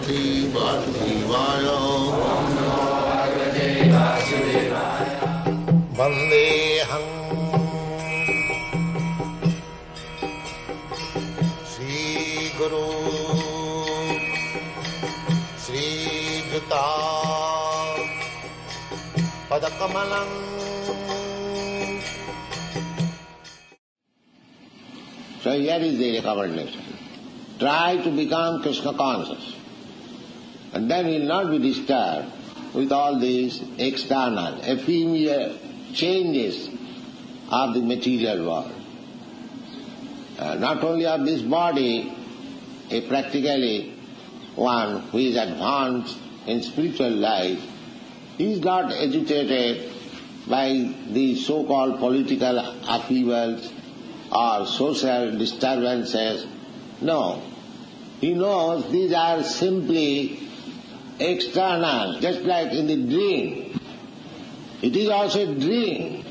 Bhagavate Vasudevaya. Vandeham Sri Guru Sri Juta Padakamalam. So here is the recommendation. Try to become Krishna conscious, and then you will not be disturbed with all these external, ephemeral changes of the material world. Not only of this body, practically one who is advanced in spiritual life is not agitated by the so-called political upheavals or social disturbances. No. He knows these are simply external, just like in the dream. It is also a dream.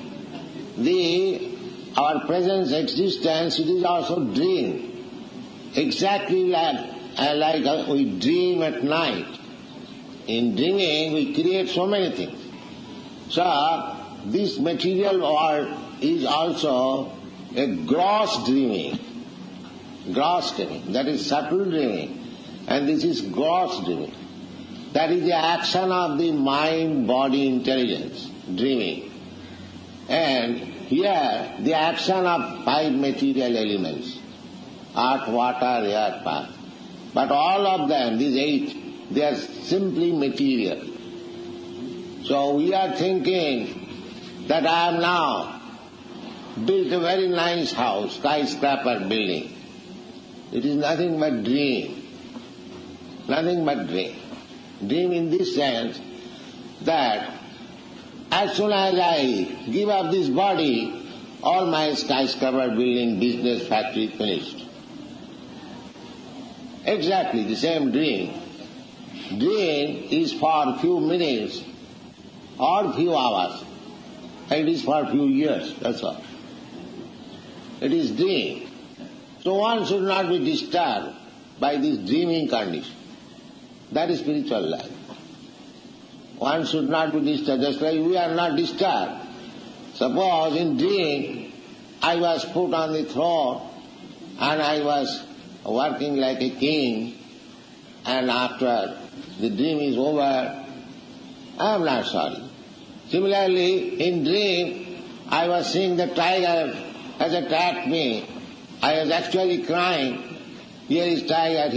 Our present existence, it is also dream. Exactly like we dream at night. In dreaming, we create so many things. So, this material world is also a gross dreaming. Gross dreaming, that is subtle dreaming, and this is gross dreaming. That is the action of the mind-body intelligence, dreaming. And here, the action of 5 material elements, earth, water, air, fire. But all of them, these 8, they are simply material. So we are thinking that I have now built a very nice house, skyscraper building. It is nothing but dream. Nothing but dream. Dream in this sense that as soon as I give up this body, all my skyscraper building, business, factory finished. Exactly the same dream. Dream is for few minutes or few hours. It is for few years, that's all. It is dream. So one should not be disturbed by this dreaming condition. That is spiritual life. One should not be disturbed, just like we are not disturbed. Suppose in dream I was put on the throne and I was working like a king, and after the dream is over, I am not sorry. Similarly, in dream I was seeing the tiger has attacked me. I was actually crying, here is tiger,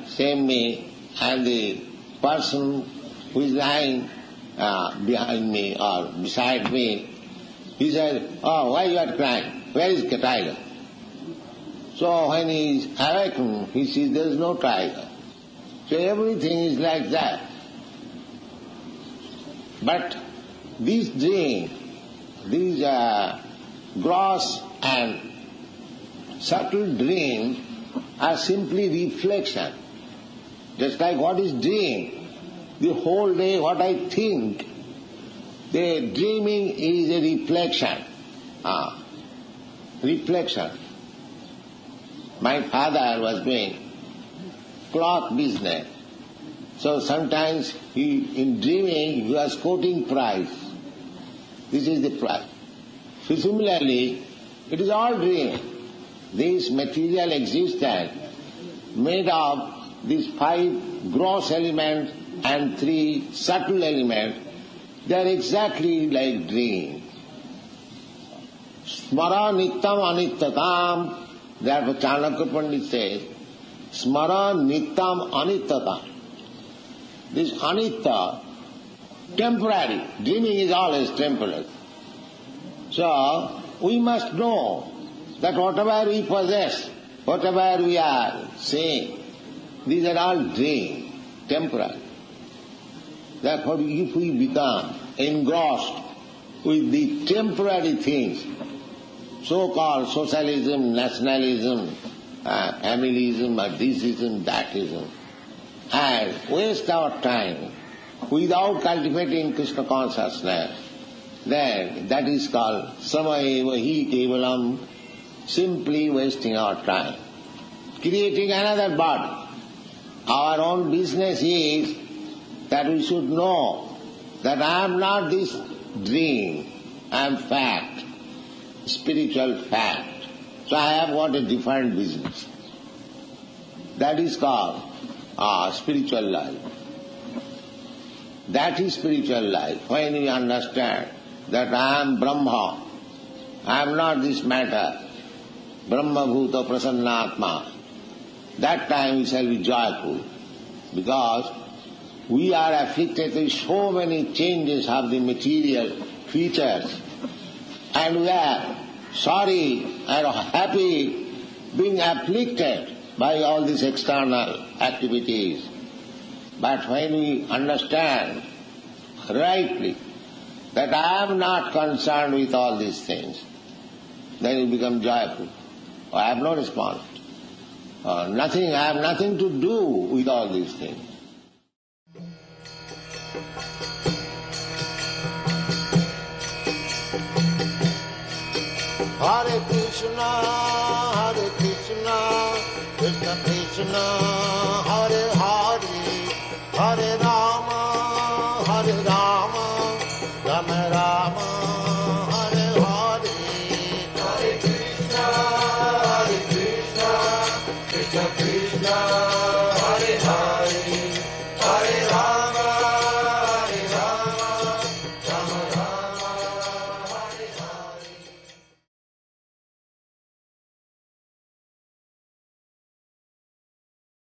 save me. And the person who is lying behind me or beside me, he said, oh, why you are crying? Where is the tiger? So when he is awakened, he sees there is no tiger. So everything is like that. But these dreams, these gross and subtle dreams are simply reflection. Just like what is dream? The whole day what I think, the dreaming is a reflection. Reflection. My father was doing cloth business. So sometimes in dreaming he was quoting price. This is the price. So similarly, it is all dream. This material existence made of these 5 gross elements and 3 subtle elements, they are exactly like dream. Smara nittam anityatam. Therefore Chanakya Pandit says, Smara nittam anityatam. This anitya, temporary. Dreaming is always temporary. So we must know that whatever we possess, whatever we are seeing, these are all dream, temporary. Therefore, if we become engrossed with the temporary things, so-called socialism, nationalism, familism, or thisism, that-ism, and waste our time without cultivating Krishna consciousness, then that is called samayeva hi kevalam, simply wasting our time, creating another body. Our own business is that we should know that I am not this dream, I am fact, spiritual fact. So I have got a different business. That is called spiritual life. That is spiritual life. When we understand that I am Brahma, I am not this matter, Brahma Bhuta Prasannatma, that time we shall be joyful, because we are afflicted with so many changes of the material features, and we are sorry and happy being afflicted by all these external activities. But when we understand rightly that I am not concerned with all these things, then we become joyful. I have no response. I have nothing to do with all these things. Hare Krishna, Krishna Krishna, Hare Hare, Hare Rama, Rama Rama.